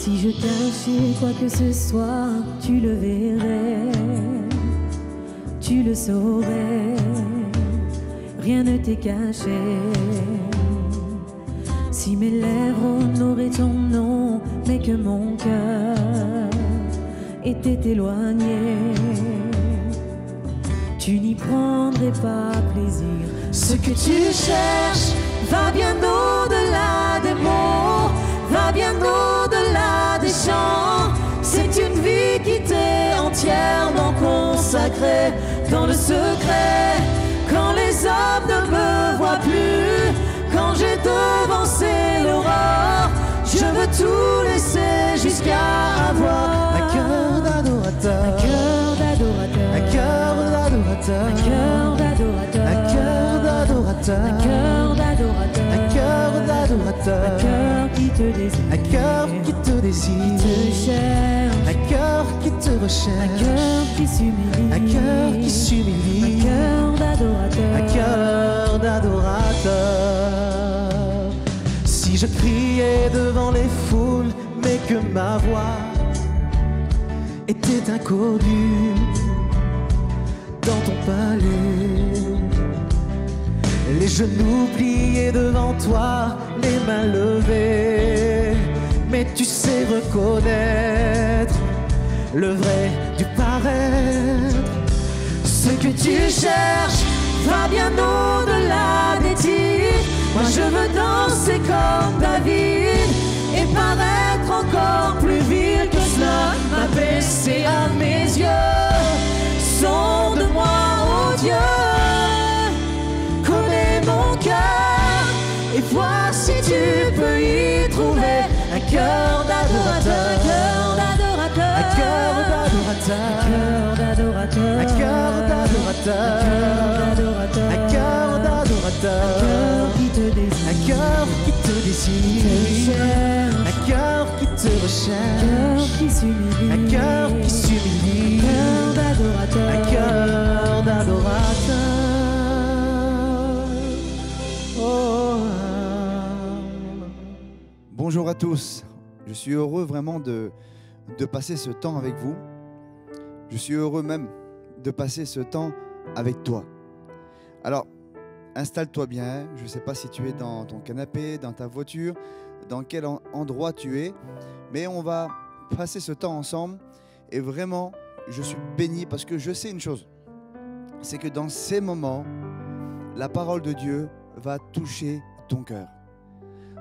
Si je cachais quoi que ce soit, tu le verrais, tu le saurais, rien ne t'est caché. Si mes lèvres n'auraient ton nom, mais que mon cœur était éloigné, tu n'y prendrais pas plaisir. Ce que tu cherches va bien au-delà des mots, va bien au-delà des chants. C'est une vie qui t'est entièrement consacrée dans le secret. Quand les hommes ne me voient plus, quand j'ai devancé l'aurore, je veux tout laisser jusqu'à avoir un cœur d'adorateur, un cœur d'adorateur, un cœur d'adorateur, un cœur d'adorateur, un cœur d'adorateur, un cœur d'adorateur, un cœur d'adorateur, un cœur qui te désire, un cœur qui te désire, qui te cherche, un cœur qui te un recherche, cœur qui s'humilie, un cœur qui s'humilie, un cœur d'adorateur, un cœur d'adorateur. Si je criais devant les foules, mais que ma voix était inconnue dans ton palais, les genoux pliés devant toi, les mains levées, mais tu sais reconnaître le vrai du paraître. Ce que tu cherches va bien au-delà des tirs. Moi je veux danser comme David et paraître encore plus vil que cela. M'abaisser à mes yeux, sonde-moi, oh Dieu, connais mon cœur et vois si tu peux y trouver un cœur d'adorateur, un cœur d'adorateur, un cœur d'adorateur, un cœur d'adorateur, un cœur d'adorateur, un cœur qui te désire, un cœur qui te désire, un cœur qui te recherche, un cœur qui s'humilie, un cœur d'adorateur, un cœur d'adorateur. Oh. Bonjour à tous, je suis heureux vraiment de passer ce temps avec vous. Je suis heureux même de passer ce temps avec toi. Alors, installe-toi bien. Je ne sais pas si tu es dans ton canapé, dans ta voiture, dans quel endroit tu es, mais on va passer ce temps ensemble. Et vraiment, je suis béni parce que je sais une chose, c'est que dans ces moments, la parole de Dieu va toucher ton cœur.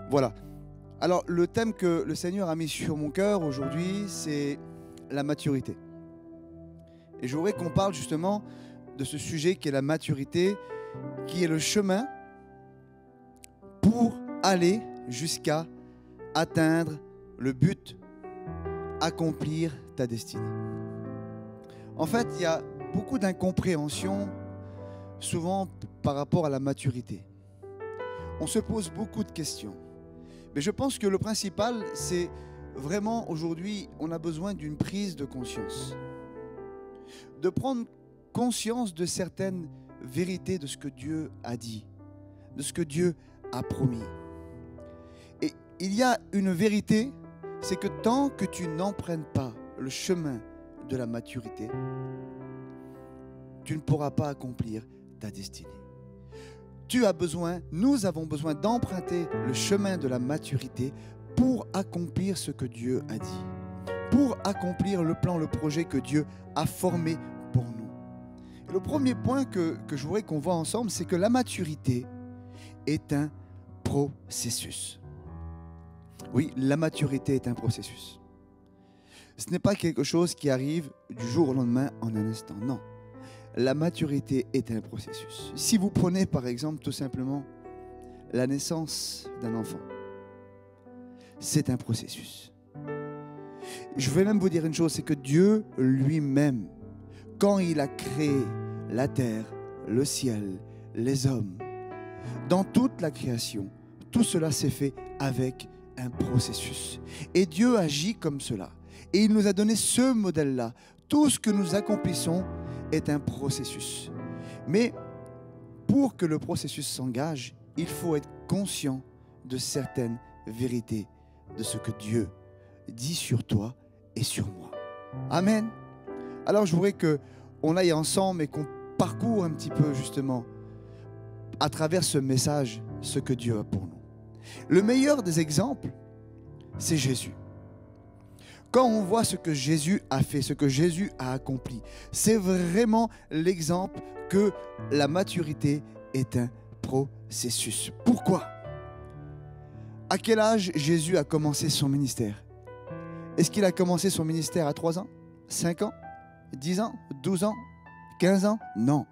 Voilà. Alors, le thème que le Seigneur a mis sur mon cœur aujourd'hui, c'est la maturité. Et je voudrais qu'on parle justement de ce sujet qui est la maturité, qui est le chemin pour aller jusqu'à atteindre le but, accomplir ta destinée. En fait, il y a beaucoup d'incompréhension souvent par rapport à la maturité. On se pose beaucoup de questions. Mais je pense que le principal, c'est vraiment aujourd'hui, on a besoin d'une prise de conscience. De prendre conscience de certaines vérités de ce que Dieu a dit, de ce que Dieu a promis. Et il y a une vérité, c'est que tant que tu n'empruntes pas le chemin de la maturité, tu ne pourras pas accomplir ta destinée. Tu as besoin, nous avons besoin d'emprunter le chemin de la maturité pour accomplir ce que Dieu a dit, pour accomplir le plan, le projet que Dieu a formé pour nous. Et le premier point que je voudrais qu'on voit ensemble, c'est que la maturité est un processus. Oui, la maturité est un processus. Ce n'est pas quelque chose qui arrive du jour au lendemain en un instant, non. La maturité est un processus. Si vous prenez par exemple tout simplement la naissance d'un enfant, c'est un processus. Je vais même vous dire une chose, c'est que Dieu lui-même, quand il a créé la terre, le ciel, les hommes, dans toute la création, tout cela s'est fait avec un processus. Et Dieu agit comme cela. Et il nous a donné ce modèle-là. Tout ce que nous accomplissons est un processus. Mais pour que le processus s'engage, il faut être conscient de certaines vérités de ce que Dieu dit sur toi et sur moi. Amen. Alors je voudrais qu'on aille ensemble et qu'on parcourt un petit peu justement à travers ce message ce que Dieu a pour nous. Le meilleur des exemples, c'est Jésus. Quand on voit ce que Jésus a fait, ce que Jésus a accompli, c'est vraiment l'exemple que la maturité est un processus. Pourquoi? À quel âge Jésus a commencé son ministère? Est-ce qu'il a commencé son ministère à 3 ans, 5 ans, 10 ans, 12 ans, 15 ans? Non.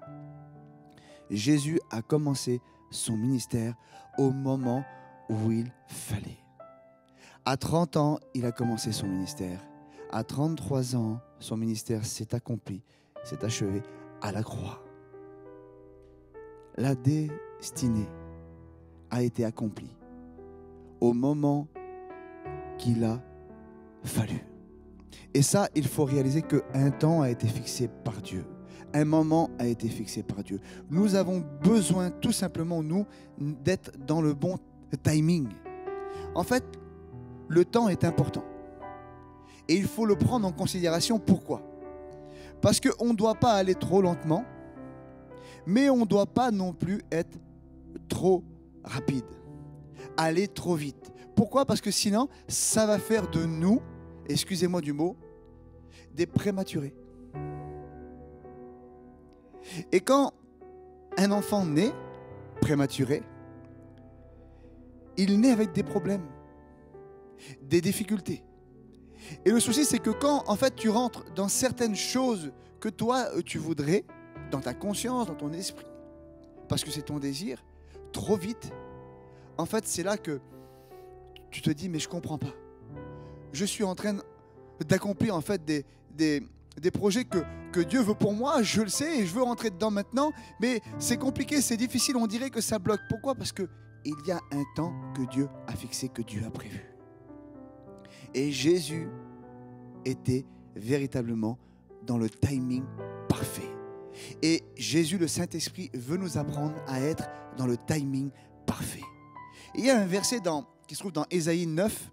Jésus a commencé son ministère au moment où il fallait. À 30 ans, il a commencé son ministère. À 33 ans, son ministère s'est accompli, s'est achevé à la croix. La destinée a été accomplie au moment qu'il a fallu. Et ça, il faut réaliser qu'un temps a été fixé par Dieu. Un moment a été fixé par Dieu. Nous avons besoin tout simplement, nous, d'être dans le bon timing. En fait, le temps est important. Et il faut le prendre en considération. Pourquoi? Parce qu'on ne doit pas aller trop lentement, mais on ne doit pas non plus être trop rapide. Aller trop vite. Pourquoi? Parce que sinon, ça va faire de nous, excusez-moi du mot, des prématurés. Et quand un enfant naît prématuré, il naît avec des problèmes, des difficultés. Et le souci, c'est que quand, en fait, tu rentres dans certaines choses que toi, tu voudrais, dans ta conscience, dans ton esprit, parce que c'est ton désir, trop vite, en fait, c'est là que tu te dis, mais je ne comprends pas. Je suis en train d'accomplir, en fait, des projets que Dieu veut pour moi, je le sais, et je veux rentrer dedans maintenant, mais c'est compliqué, c'est difficile, on dirait que ça bloque. Pourquoi? Parce qu'il y a un temps que Dieu a fixé, que Dieu a prévu. Et Jésus était véritablement dans le timing parfait. Et Jésus, le Saint-Esprit, veut nous apprendre à être dans le timing parfait. Et il y a un verset qui se trouve dans Ésaïe 9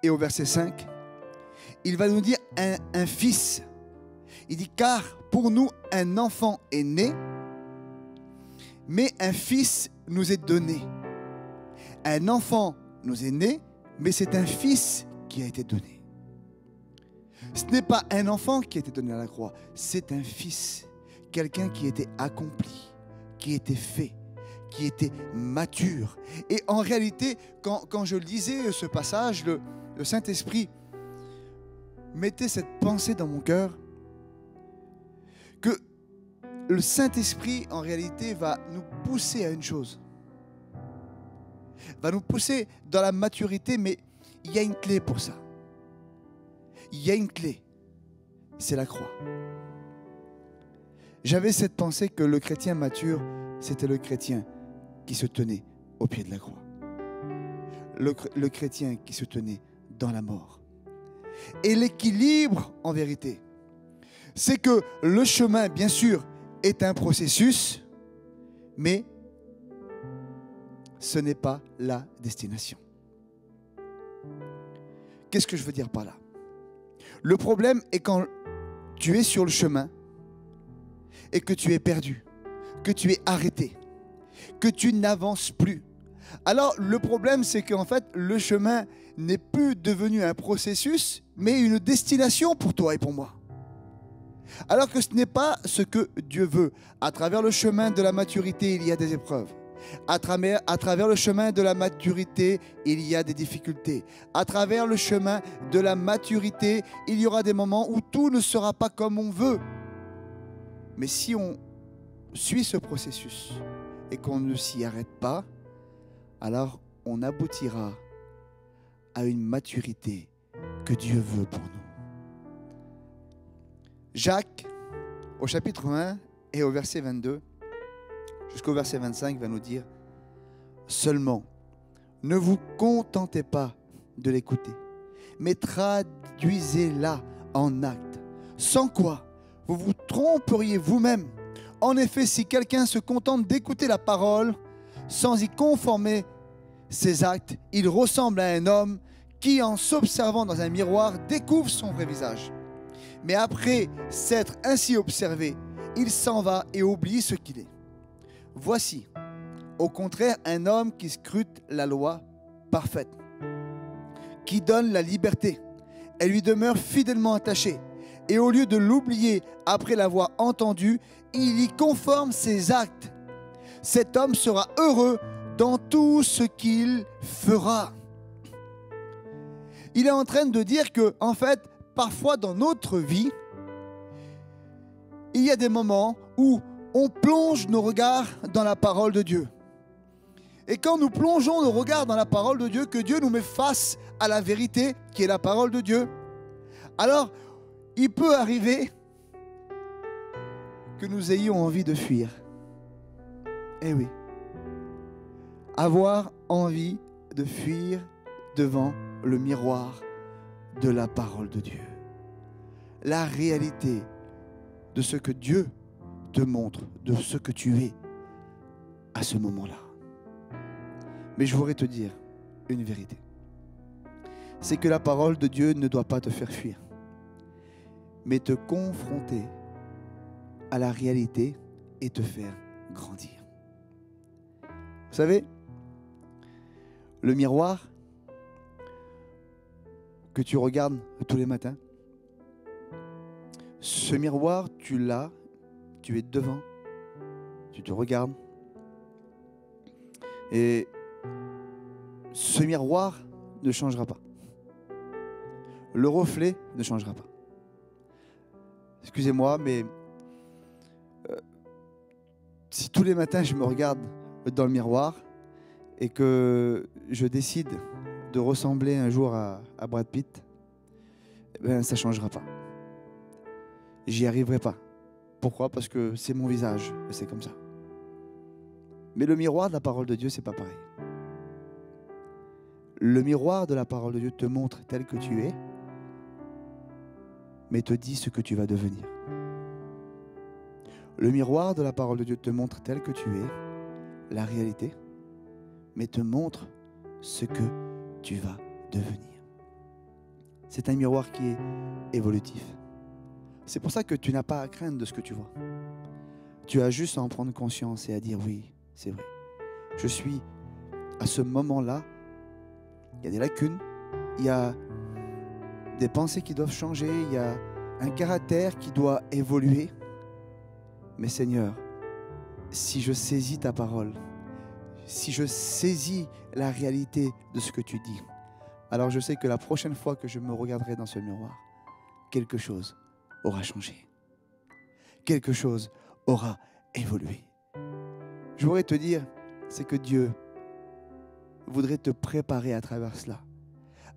et au verset 5. Il va nous dire un fils. Il dit, car pour nous un enfant est né, mais un fils nous est donné. Un enfant nous est né, mais c'est un fils qui a été donné. Ce n'est pas un enfant qui a été donné à la croix, c'est un fils, quelqu'un qui était accompli, qui était fait, qui était mature. Et en réalité, quand je lisais ce passage, le Saint-Esprit mettait cette pensée dans mon cœur, que le Saint-Esprit, en réalité, va nous pousser à une chose. Va nous pousser dans la maturité, mais il y a une clé pour ça. Il y a une clé, c'est la croix. J'avais cette pensée que le chrétien mature, c'était le chrétien qui se tenait au pied de la croix. Le chrétien qui se tenait dans la mort. Et l'équilibre, en vérité, c'est que le chemin, bien sûr, est un processus, mais ce n'est pas la destination. Qu'est-ce que je veux dire par là? Le problème est quand tu es sur le chemin et que tu es perdu, que tu es arrêté, que tu n'avances plus. Alors le problème, c'est qu'en fait, le chemin n'est plus devenu un processus, mais une destination pour toi et pour moi. Alors que ce n'est pas ce que Dieu veut. À travers le chemin de la maturité, il y a des épreuves. À travers le chemin de la maturité, il y a des difficultés. À travers le chemin de la maturité, il y aura des moments où tout ne sera pas comme on veut. Mais si on suit ce processus et qu'on ne s'y arrête pas, alors on aboutira à une maturité que Dieu veut pour nous. Jacques, au chapitre 1 et au verset 22, jusqu'au verset 25, va nous dire « Seulement, ne vous contentez pas de l'écouter, mais traduisez-la en actes, sans quoi vous vous tromperiez vous-même. En effet, si quelqu'un se contente d'écouter la parole, sans y conformer ses actes, il ressemble à un homme qui, en s'observant dans un miroir, découvre son vrai visage. Mais après s'être ainsi observé, il s'en va et oublie ce qu'il est. Voici, au contraire, un homme qui scrute la loi parfaite, qui donne la liberté et lui demeure fidèlement attaché. Et au lieu de l'oublier après l'avoir entendu, il y conforme ses actes. Cet homme sera heureux dans tout ce qu'il fera. Il est en train de dire que, en fait, parfois dans notre vie, il y a des moments où on plonge nos regards dans la parole de Dieu. Et quand nous plongeons nos regards dans la parole de Dieu, que Dieu nous met face à la vérité qui est la parole de Dieu, alors il peut arriver que nous ayons envie de fuir. Eh oui, avoir envie de fuir devant le miroir de la parole de Dieu. La réalité de ce que Dieu te montre, de ce que tu es à ce moment-là. Mais je voudrais te dire une vérité. C'est que la parole de Dieu ne doit pas te faire fuir, mais te confronter à la réalité et te faire grandir. Vous savez, le miroir que tu regardes tous les matins, ce miroir, tu l'as, tu es devant, tu te regardes. Et ce miroir ne changera pas. Le reflet ne changera pas. Excusez-moi, mais si tous les matins je me regarde dans le miroir et que je décide de ressembler un jour à Brad Pitt, eh ben, ça ne changera pas. J'y arriverai pas. Pourquoi? Parce que c'est mon visage, c'est comme ça. Mais le miroir de la parole de Dieu, c'est pas pareil. Le miroir de la parole de Dieu te montre tel que tu es, mais te dit ce que tu vas devenir. Le miroir de la parole de Dieu te montre tel que tu es, la réalité, mais te montre ce que tu vas devenir. C'est un miroir qui est évolutif. C'est pour ça que tu n'as pas à craindre de ce que tu vois. Tu as juste à en prendre conscience et à dire oui, c'est vrai. Je suis à ce moment-là, il y a des lacunes, il y a des pensées qui doivent changer, il y a un caractère qui doit évoluer. Mais Seigneur, si je saisis ta parole, si je saisis la réalité de ce que tu dis, alors je sais que la prochaine fois que je me regarderai dans ce miroir, quelque chose aura changé. Quelque chose aura évolué. Je voudrais te dire, c'est que Dieu voudrait te préparer à travers cela,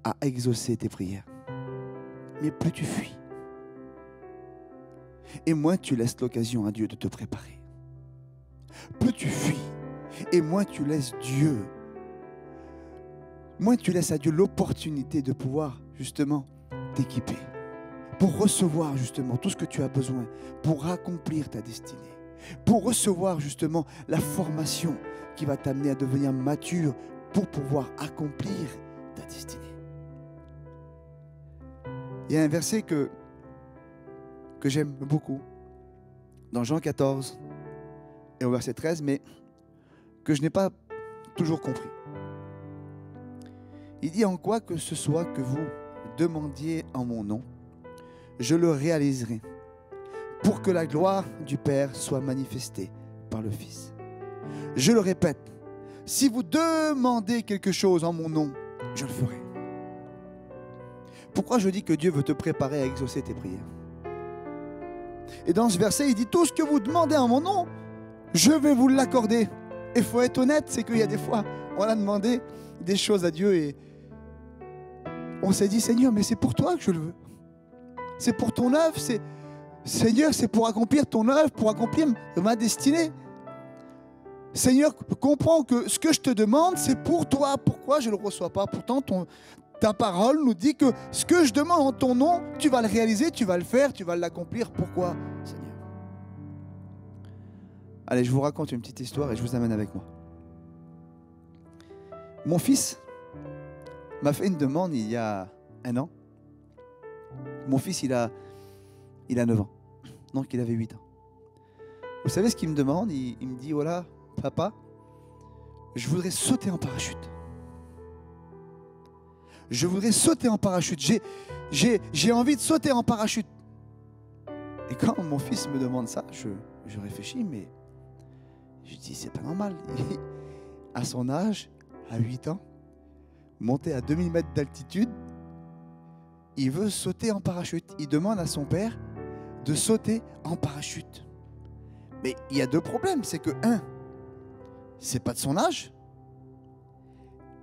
à exaucer tes prières. Mais plus tu fuis, et moins tu laisses l'occasion à Dieu de te préparer. Plus tu fuis, et moins tu laisses Dieu, moins tu laisses à Dieu l'opportunité de pouvoir justement t'équiper, pour recevoir justement tout ce que tu as besoin, pour accomplir ta destinée, pour recevoir justement la formation qui va t'amener à devenir mature pour pouvoir accomplir ta destinée. Il y a un verset que j'aime beaucoup dans Jean 14 et au verset 13, mais que je n'ai pas toujours compris. Il dit: en quoi que ce soit que vous demandiez en mon nom, je le réaliserai, pour que la gloire du Père soit manifestée par le Fils. Je le répète, si vous demandez quelque chose en mon nom, je le ferai. Pourquoi je dis que Dieu veut te préparer à exaucer tes prières? Et dans ce verset, il dit: tout ce que vous demandez en mon nom, je vais vous l'accorder. Et il faut être honnête, c'est qu'il y a des fois, on a demandé des choses à Dieu et on s'est dit: Seigneur, mais c'est pour toi que je le veux. C'est pour ton œuvre, Seigneur, c'est pour accomplir ton œuvre, pour accomplir ma destinée. Seigneur, comprends que ce que je te demande, c'est pour toi. Pourquoi je ne le reçois pas? Pourtant, ta parole nous dit que ce que je demande en ton nom, tu vas le réaliser, tu vas le faire, tu vas l'accomplir. Pourquoi, Seigneur? Allez, je vous raconte une petite histoire et je vous amène avec moi. Mon fils, m'a fait une demande il y a 1 an. Mon fils, il a 9 ans. Donc, il avait 8 ans. Vous savez ce qu'il me demande? Il me dit, voilà, papa, je voudrais sauter en parachute. Je voudrais sauter en parachute. J'ai envie de sauter en parachute. Et quand mon fils me demande ça, je réfléchis, mais je dis, c'est pas normal. À son âge, à 8 ans, monter à 2000 mètres d'altitude, il veut sauter en parachute. Il demande à son père de sauter en parachute. Mais il y a 2 problèmes. C'est que, 1, c'est pas de son âge.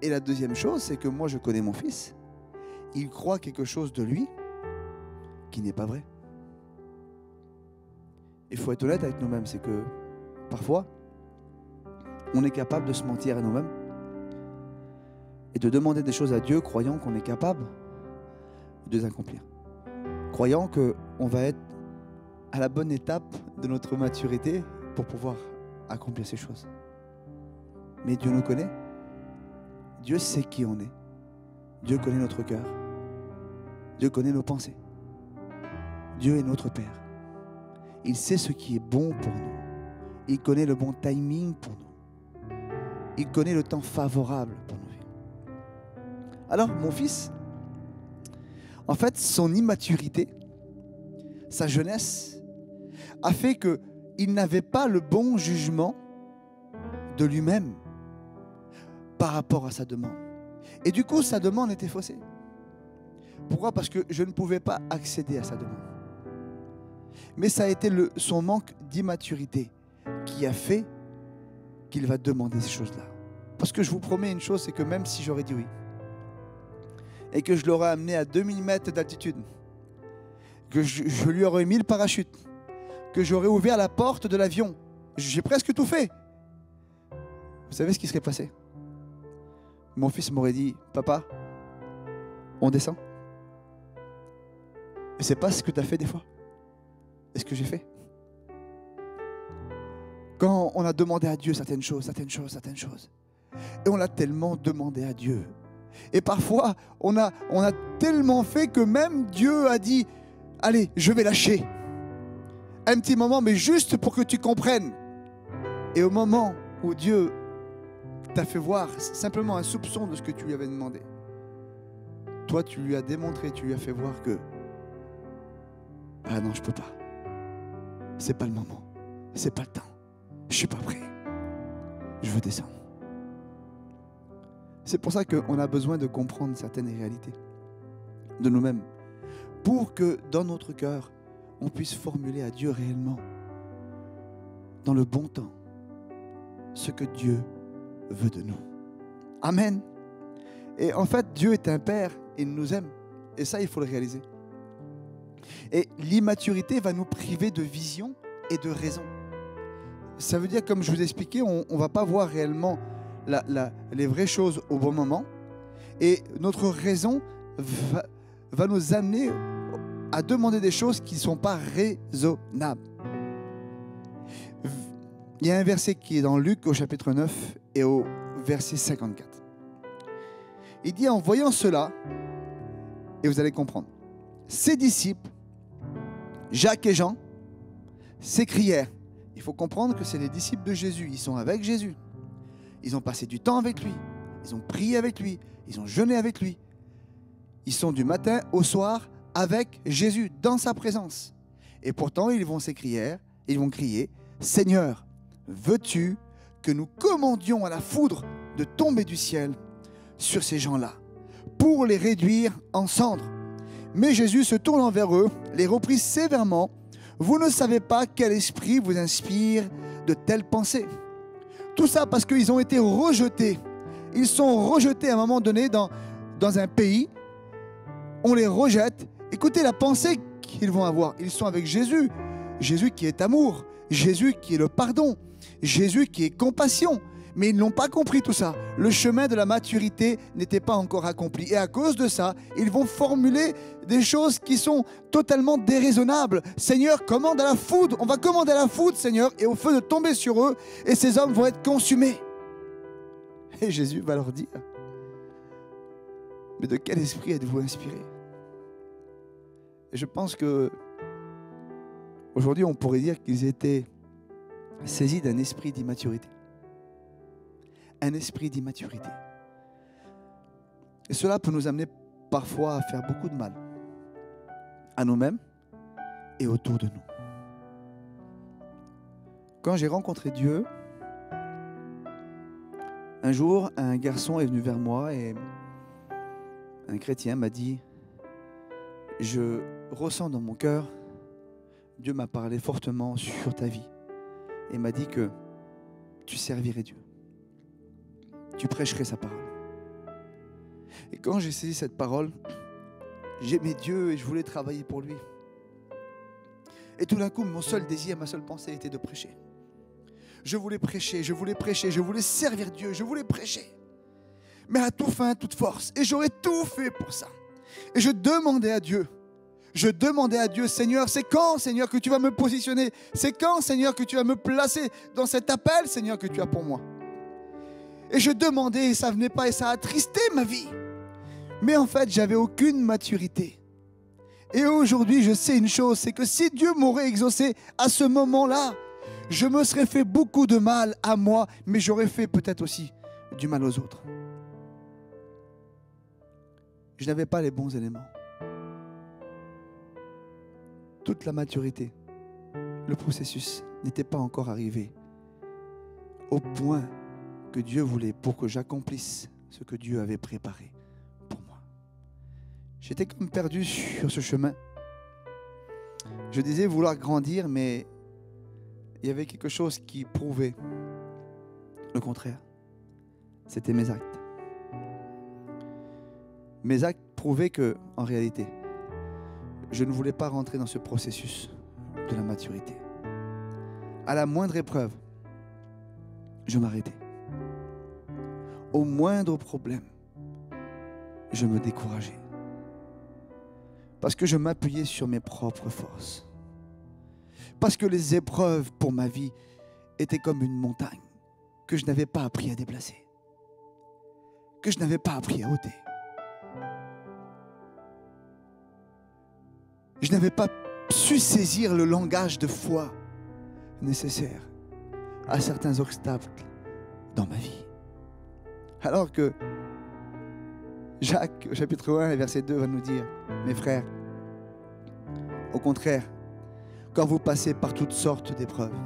Et la deuxième chose, c'est que moi, je connais mon fils. Il croit quelque chose de lui qui n'est pas vrai. Il faut être honnête avec nous-mêmes. C'est que, parfois, on est capable de se mentir à nous-mêmes et de demander des choses à Dieu, croyant qu'on est capable de les accomplir. Croyant qu'on va être à la bonne étape de notre maturité pour pouvoir accomplir ces choses. Mais Dieu nous connaît. Dieu sait qui on est. Dieu connaît notre cœur. Dieu connaît nos pensées. Dieu est notre Père. Il sait ce qui est bon pour nous. Il connaît le bon timing pour nous. Il connaît le temps favorable pour nous vivre. Alors, mon fils, en fait, son immaturité, sa jeunesse, a fait qu'il n'avait pas le bon jugement de lui-même par rapport à sa demande. Et du coup, sa demande était faussée. Pourquoi? Parce que je ne pouvais pas accéder à sa demande. Mais ça a été son manque d'immaturité qui a fait qu'il va demander ces choses-là. Parce que je vous promets une chose, c'est que même si j'aurais dit oui, et que je l'aurais amené à 2000 mètres d'altitude, que je lui aurais mis le parachute, que j'aurais ouvert la porte de l'avion, j'ai presque tout fait. Vous savez ce qui serait passé? Mon fils m'aurait dit, papa, on descend. Et c'est pas ce que tu as fait des fois. C'est ce que j'ai fait. Quand on a demandé à Dieu certaines choses, et on l'a tellement demandé à Dieu. Et parfois, on a tellement fait que même Dieu a dit, allez, je vais lâcher. Un petit moment, mais juste pour que tu comprennes. Et au moment où Dieu t'a fait voir simplement un soupçon de ce que tu lui avais demandé, toi, tu lui as démontré, tu lui as fait voir que, ah non, je peux pas. C'est pas le moment. C'est pas le temps. Je suis pas prêt. Je veux descendre. C'est pour ça qu'on a besoin de comprendre certaines réalités de nous-mêmes pour que dans notre cœur, on puisse formuler à Dieu réellement, dans le bon temps, ce que Dieu veut de nous. Amen. Et en fait, Dieu est un Père et il nous aime. Et ça, il faut le réaliser. Et l'immaturité va nous priver de vision et de raison. Ça veut dire, comme je vous ai expliqué, on ne va pas voir réellement les vraies choses au bon moment. Et notre raison va nous amener à demander des choses qui ne sont pas raisonnables. Il y a un verset qui est dans Luc au chapitre 9 et au verset 54. Il dit, en voyant cela, et vous allez comprendre, ses disciples, Jacques et Jean, s'écrièrent. Il faut comprendre que c'est les disciples de Jésus. Ils sont avec Jésus. Ils ont passé du temps avec lui. Ils ont prié avec lui. Ils ont jeûné avec lui. Ils sont du matin au soir avec Jésus, dans sa présence. Et pourtant, ils vont s'écrier, ils vont crier, Seigneur, veux-tu que nous commandions à la foudre de tomber du ciel sur ces gens-là, pour les réduire en cendres? Mais Jésus, se tournant vers eux, les reprit sévèrement. Vous ne savez pas quel esprit vous inspire de telles pensées. Tout ça parce qu'ils ont été rejetés. Ils sont rejetés à un moment donné dans un pays. On les rejette. Écoutez la pensée qu'ils vont avoir. Ils sont avec Jésus. Jésus qui est amour. Jésus qui est le pardon. Jésus qui est compassion. Mais ils n'ont pas compris tout ça. Le chemin de la maturité n'était pas encore accompli. Et à cause de ça, ils vont formuler des choses qui sont totalement déraisonnables. Seigneur, commande à la foudre. On va commander à la foudre, Seigneur, et au feu de tomber sur eux. Et ces hommes vont être consumés. Et Jésus va leur dire, Mais de quel esprit êtes-vous inspiré? Et je pense que aujourd'hui, on pourrait dire qu'ils étaient saisis d'un esprit d'immaturité. Un esprit d'immaturité. Et cela peut nous amener parfois à faire beaucoup de mal à nous-mêmes et autour de nous. Quand j'ai rencontré Dieu, un jour, un garçon est venu vers moi et un chrétien m'a dit, je ressens dans mon cœur, Dieu m'a parlé fortement sur ta vie et m'a dit que tu servirais Dieu. Tu prêcherais sa parole. Et quand j'ai saisi cette parole, j'aimais Dieu et je voulais travailler pour lui. Et tout d'un coup, mon seul désir, ma seule pensée était de prêcher. Je voulais prêcher, je voulais servir Dieu, je voulais prêcher. Mais à tout fin, toute force. Et j'aurais tout fait pour ça. Et je demandais à Dieu, Seigneur, c'est quand, Seigneur, que tu vas me positionner? C'est quand, Seigneur, que tu vas me placer dans cet appel, Seigneur, que tu as pour moi? Et je demandais et ça venait pas et ça a attristé ma vie. Mais en fait, j'avais aucune maturité. Et aujourd'hui, je sais une chose, c'est que si Dieu m'aurait exaucé à ce moment-là, je me serais fait beaucoup de mal à moi, mais j'aurais fait peut-être aussi du mal aux autres. Je n'avais pas les bons éléments. Toute la maturité, le processus n'était pas encore arrivé au point que Dieu voulait pour que j'accomplisse ce que Dieu avait préparé pour moi. J'étais comme perdu sur ce chemin. Je disais vouloir grandir, mais il y avait quelque chose qui prouvait le contraire. C'était mes actes. Mes actes prouvaient que, en réalité, je ne voulais pas rentrer dans ce processus de la maturité. À la moindre épreuve, je m'arrêtais. Au moindre problème, je me décourageais. Parce que je m'appuyais sur mes propres forces. Parce que les épreuves pour ma vie étaient comme une montagne que je n'avais pas appris à déplacer. Que je n'avais pas appris à ôter. Je n'avais pas su saisir le langage de foi nécessaire à certains obstacles dans ma vie. Alors que Jacques, au chapitre 1, verset 2, va nous dire, mes frères, au contraire, quand vous passez par toutes sortes d'épreuves,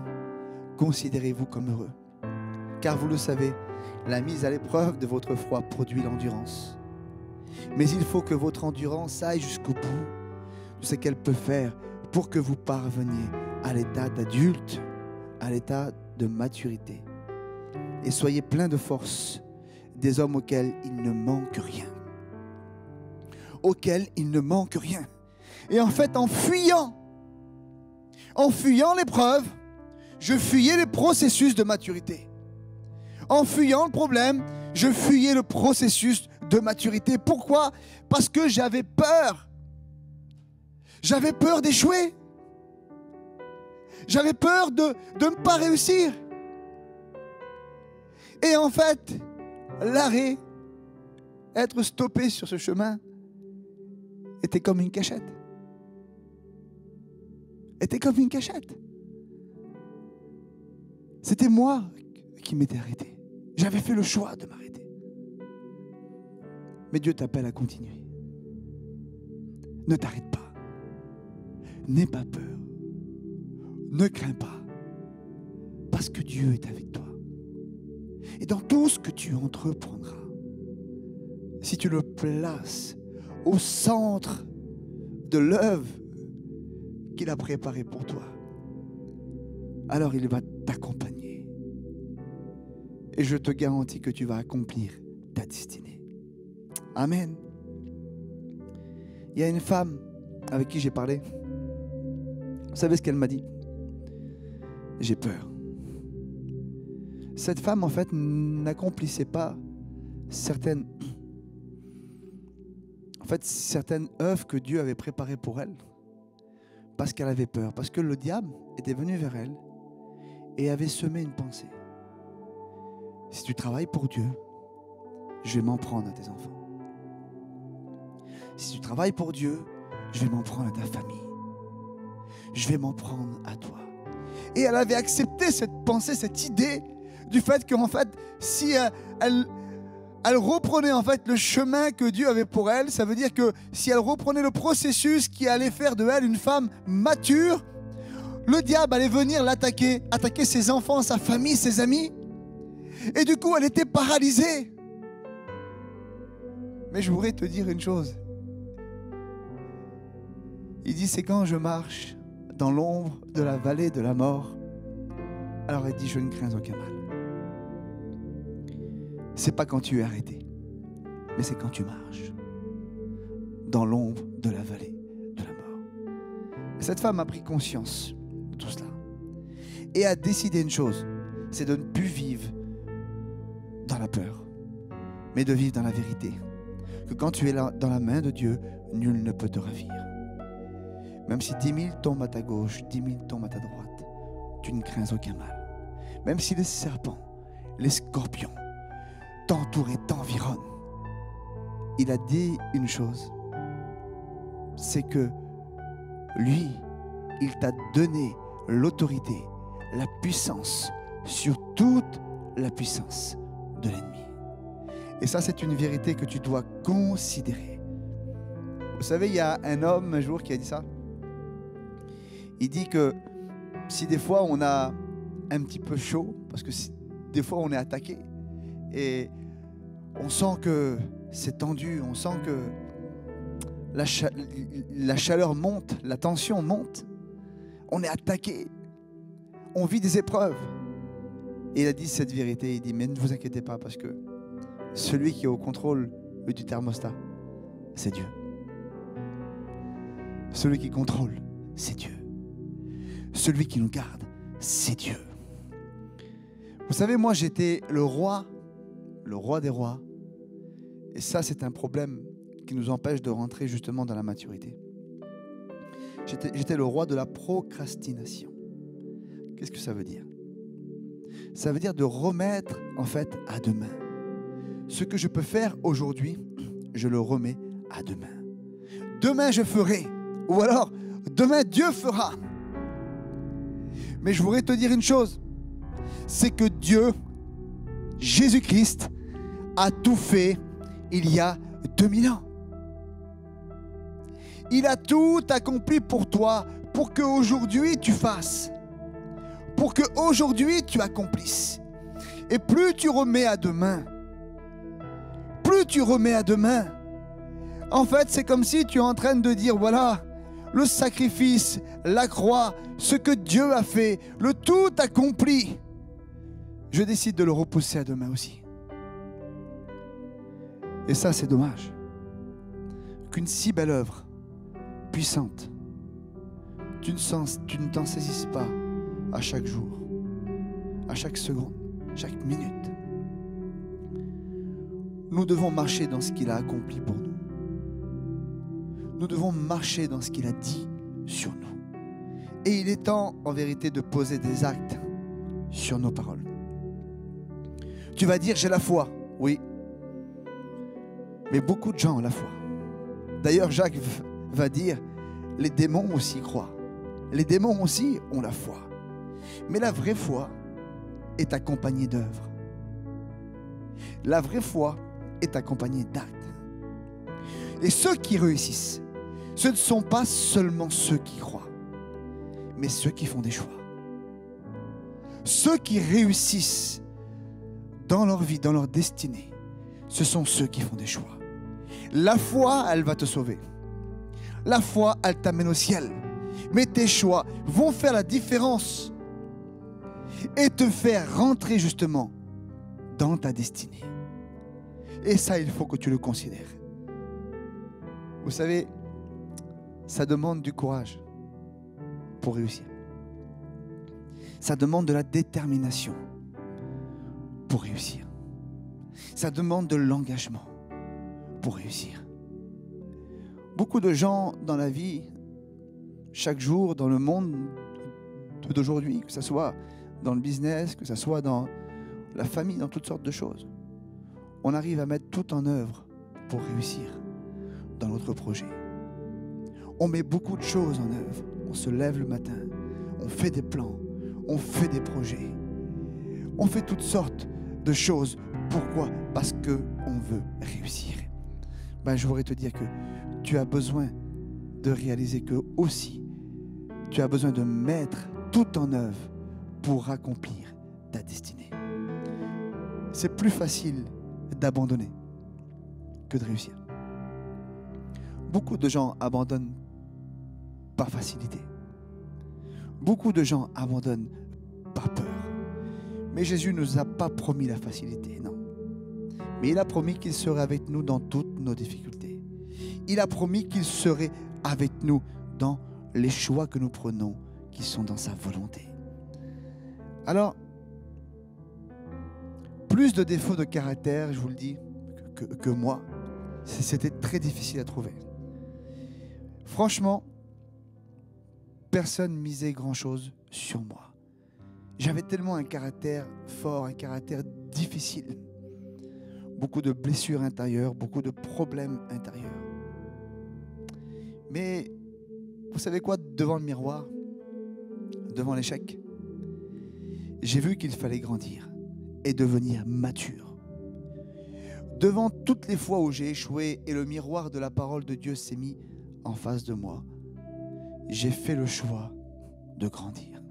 considérez-vous comme heureux. Car vous le savez, la mise à l'épreuve de votre foi produit l'endurance. Mais il faut que votre endurance aille jusqu'au bout de ce qu'elle peut faire pour que vous parveniez à l'état d'adulte, à l'état de maturité. Et soyez pleins de force, des hommes auxquels il ne manque rien. Auxquels il ne manque rien. Et en fait, en fuyant l'épreuve, je fuyais le processus de maturité. En fuyant le problème, je fuyais le processus de maturité. Pourquoi? Parce que j'avais peur. J'avais peur d'échouer. J'avais peur de ne pas réussir. Et en fait, l'arrêt, être stoppé sur ce chemin, était comme une cachette. Était comme une cachette. C'était moi qui m'étais arrêté. J'avais fait le choix de m'arrêter. Mais Dieu t'appelle à continuer. Ne t'arrête pas. N'aie pas peur. Ne crains pas. Parce que Dieu est avec toi. Et dans tout ce que tu entreprendras, si tu le places au centre de l'œuvre qu'il a préparée pour toi, alors il va t'accompagner. Et je te garantis que tu vas accomplir ta destinée. Amen. Il y a une femme avec qui j'ai parlé. Vous savez ce qu'elle m'a dit? J'ai peur. Cette femme, en fait, n'accomplissait pas certaines œuvres que Dieu avait préparées pour elle. Parce qu'elle avait peur. Parce que le diable était venu vers elle et avait semé une pensée. Si tu travailles pour Dieu, je vais m'en prendre à tes enfants. si tu travailles pour Dieu, je vais m'en prendre à ta famille. Je vais m'en prendre à toi. Et elle avait accepté cette pensée, cette idée du fait qu'en fait, si elle reprenait en fait le chemin que Dieu avait pour elle, ça veut dire que si elle reprenait le processus qui allait faire de elle une femme mature, le diable allait venir l'attaquer, attaquer ses enfants, sa famille, ses amis. Et du coup, elle était paralysée. Mais je voudrais te dire une chose. Il dit, c'est quand je marche dans l'ombre de la vallée de la mort, alors elle dit, je ne crains aucun mal. C'est pas quand tu es arrêté, mais c'est quand tu marches dans l'ombre de la vallée de la mort. Et cette femme a pris conscience de tout cela et a décidé une chose, c'est de ne plus vivre dans la peur, mais de vivre dans la vérité. Que quand tu es là, dans la main de Dieu, nul ne peut te ravir. Même si 10 000 tombent à ta gauche, 10 000 tombent à ta droite, tu ne crains aucun mal. Même si les serpents, les scorpions t'entourent et t'environnent, il a dit une chose, c'est que lui, il t'a donné l'autorité, la puissance sur toute la puissance de l'ennemi. Et ça, c'est une vérité que tu dois considérer. Vous savez, il y a un homme un jour qui a dit ça. Il dit que si des fois on a un petit peu chaud, parce que si, des fois on est attaqué et on sent que c'est tendu, on sent que la chaleur monte, la tension monte, on est attaqué, on vit des épreuves. Et il a dit cette vérité, il dit, mais ne vous inquiétez pas, parce que celui qui est au contrôle du thermostat, c'est Dieu. Celui qui contrôle, c'est Dieu. Celui qui nous garde, c'est Dieu. Vous savez, moi j'étais le roi des rois. Et ça, c'est un problème qui nous empêche de rentrer justement dans la maturité. J'étais le roi de la procrastination. Qu'est-ce que ça veut dire? Ça veut dire de remettre en fait à demain. Ce que je peux faire aujourd'hui, je le remets à demain. Demain je ferai, ou alors demain Dieu fera. Mais je voudrais te dire une chose, c'est que Dieu, Jésus-Christ, a tout fait il y a 2000 ans. Il a tout accompli pour toi, pour qu'aujourd'hui tu fasses, pour qu'aujourd'hui tu accomplisses. Et plus tu remets à demain, en fait c'est comme si tu es en train de dire, voilà, le sacrifice, la croix, ce que Dieu a fait, le tout accompli, je décide de le repousser à demain aussi. Et ça, c'est dommage. Qu'une si belle œuvre, puissante, tu ne t'en saisisses pas à chaque jour, à chaque seconde, chaque minute. Nous devons marcher dans ce qu'il a accompli pour nous. Nous devons marcher dans ce qu'il a dit sur nous. Et il est temps, en vérité, de poser des actes sur nos paroles. Tu vas dire, j'ai la foi. Oui. Mais beaucoup de gens ont la foi. D'ailleurs, Jacques va dire, les démons aussi croient. Les démons aussi ont la foi. Mais la vraie foi est accompagnée d'œuvres. La vraie foi est accompagnée d'actes. Et ceux qui réussissent, ce ne sont pas seulement ceux qui croient, mais ceux qui font des choix. Ceux qui réussissent dans leur vie, dans leur destinée, ce sont ceux qui font des choix. La foi, elle va te sauver. La foi, elle t'amène au ciel. Mais tes choix vont faire la différence et te faire rentrer justement dans ta destinée. Et ça, il faut que tu le considères. Vous savez, ça demande du courage pour réussir. Ça demande de la détermination pour réussir. Ça demande de l'engagement pour réussir. Beaucoup de gens dans la vie, chaque jour, dans le monde d'aujourd'hui, que ce soit dans le business, que ce soit dans la famille, dans toutes sortes de choses, on arrive à mettre tout en œuvre pour réussir. dans notre projet. On met beaucoup de choses en œuvre. On se lève le matin, on fait des plans, on fait des projets. On fait toutes sortes de choses. Pourquoi? Parce qu'on veut réussir. Je voudrais te dire que tu as besoin de réaliser que aussi, tu as besoin de mettre tout en œuvre pour accomplir ta destinée. C'est plus facile d'abandonner que de réussir. Beaucoup de gens abandonnent par facilité. Beaucoup de gens abandonnent par peur. Mais Jésus ne nous a pas promis la facilité, non. Mais il a promis qu'il serait avec nous dans toutes nos difficultés. Il a promis qu'il serait avec nous dans les choix que nous prenons, qui sont dans sa volonté. Alors, plus de défauts de caractère, je vous le dis, que moi, c'était très difficile à trouver. Franchement, personne misait grand-chose sur moi. J'avais tellement un caractère fort, un caractère difficile. Beaucoup de blessures intérieures, beaucoup de problèmes intérieurs. Mais vous savez quoi, devant le miroir, devant l'échec, j'ai vu qu'il fallait grandir et devenir mature. Devant toutes les fois où j'ai échoué et le miroir de la parole de Dieu s'est mis en face de moi, j'ai fait le choix de grandir.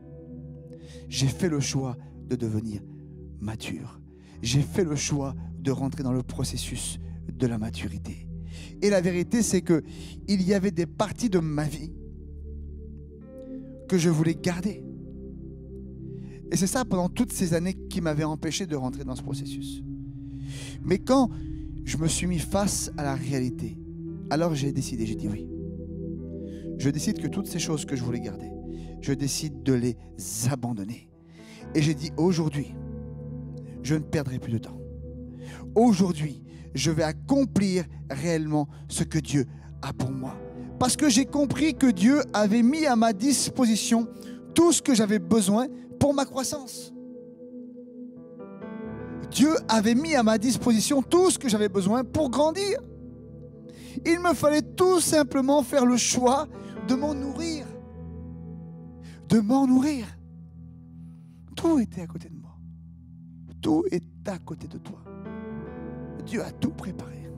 J'ai fait le choix de devenir mature. J'ai fait le choix de rentrer dans le processus de la maturité. Et la vérité, c'est que il y avait des parties de ma vie que je voulais garder. Et c'est ça pendant toutes ces années qui m'avaient empêché de rentrer dans ce processus. Mais quand je me suis mis face à la réalité, alors j'ai décidé, j'ai dit oui. Je décide que toutes ces choses que je voulais garder, je décide de les abandonner. Et j'ai dit aujourd'hui, je ne perdrai plus de temps. Aujourd'hui, je vais accomplir réellement ce que Dieu a pour moi. Parce que j'ai compris que Dieu avait mis à ma disposition tout ce que j'avais besoin pour ma croissance. Dieu avait mis à ma disposition tout ce que j'avais besoin pour grandir. Il me fallait tout simplement faire le choix de m'en nourrir. De m'en nourrir. Tout était à côté de moi. Tout est à côté de toi. Dieu a tout préparé.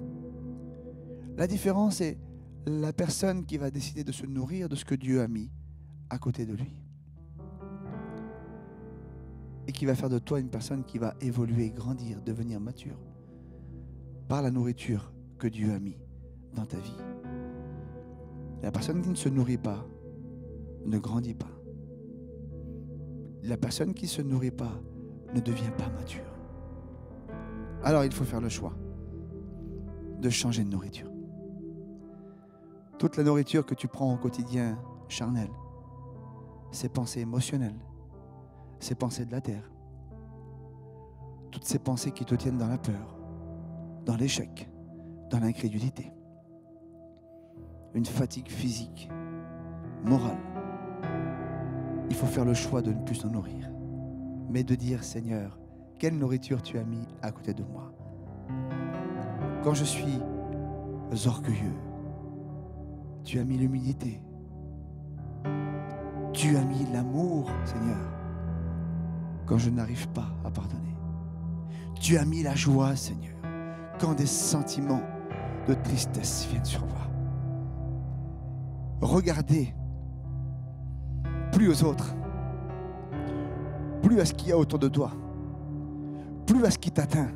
La différence est la personne qui va décider de se nourrir de ce que Dieu a mis à côté de lui. Et qui va faire de toi une personne qui va évoluer, grandir, devenir mature par la nourriture que Dieu a mis dans ta vie. La personne qui ne se nourrit pas ne grandit pas. La personne qui ne se nourrit pas ne devient pas mature. Alors il faut faire le choix de changer de nourriture. Toute la nourriture que tu prends au quotidien charnel, ces pensées émotionnelles, ces pensées de la terre, toutes ces pensées qui te tiennent dans la peur, dans l'échec, dans l'incrédulité, une fatigue physique, morale. Il faut faire le choix de ne plus s'en nourrir, mais de dire, Seigneur, quelle nourriture tu as mis à côté de moi. Quand je suis orgueilleux, tu as mis l'humilité. Tu as mis l'amour, Seigneur, quand je n'arrive pas à pardonner. Tu as mis la joie, Seigneur, quand des sentiments de tristesse viennent sur moi. Regardez plus aux autres, plus à ce qu'il y a autour de toi, plus à ce qui t'atteint,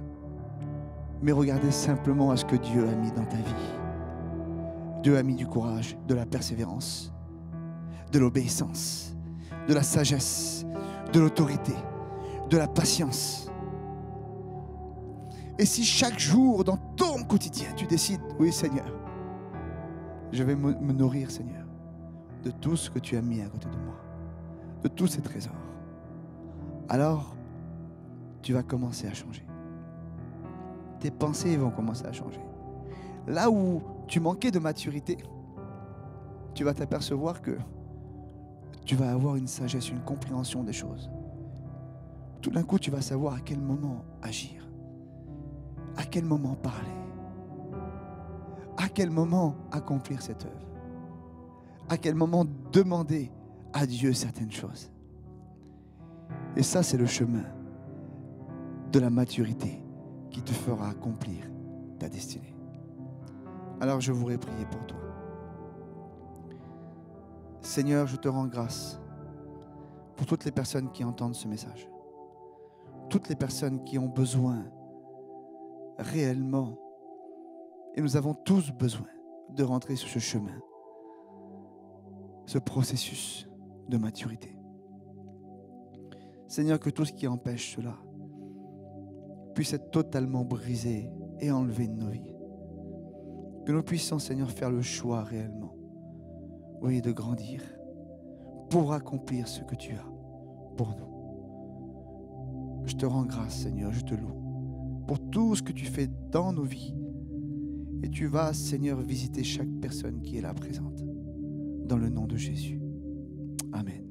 mais regardez simplement à ce que Dieu a mis dans ta vie. Dieu a mis du courage, de la persévérance, de l'obéissance, de la sagesse, de l'autorité, de la patience. Et si chaque jour dans ton quotidien, tu décides, oui Seigneur, je vais me nourrir, Seigneur, de tout ce que tu as mis à côté de moi, de tous ces trésors, alors tu vas commencer à changer. Tes pensées vont commencer à changer. Là où tu manquais de maturité, tu vas t'apercevoir que tu vas avoir une sagesse, une compréhension des choses. Tout d'un coup, tu vas savoir à quel moment agir, à quel moment parler, à quel moment accomplir cette œuvre? À quel moment demander à Dieu certaines choses? Et ça, c'est le chemin de la maturité qui te fera accomplir ta destinée. Alors je voudrais prier pour toi. Seigneur, je te rends grâce pour toutes les personnes qui entendent ce message. Toutes les personnes qui ont besoin réellement, et nous avons tous besoin de rentrer sur ce chemin, ce processus de maturité. Seigneur, que tout ce qui empêche cela puisse être totalement brisé et enlevé de nos vies. Que nous puissions, Seigneur, faire le choix réellement, oui, de grandir pour accomplir ce que tu as pour nous. Je te rends grâce, Seigneur, je te loue pour tout ce que tu fais dans nos vies. Et tu vas, Seigneur, visiter chaque personne qui est là présente. Dans le nom de Jésus. Amen.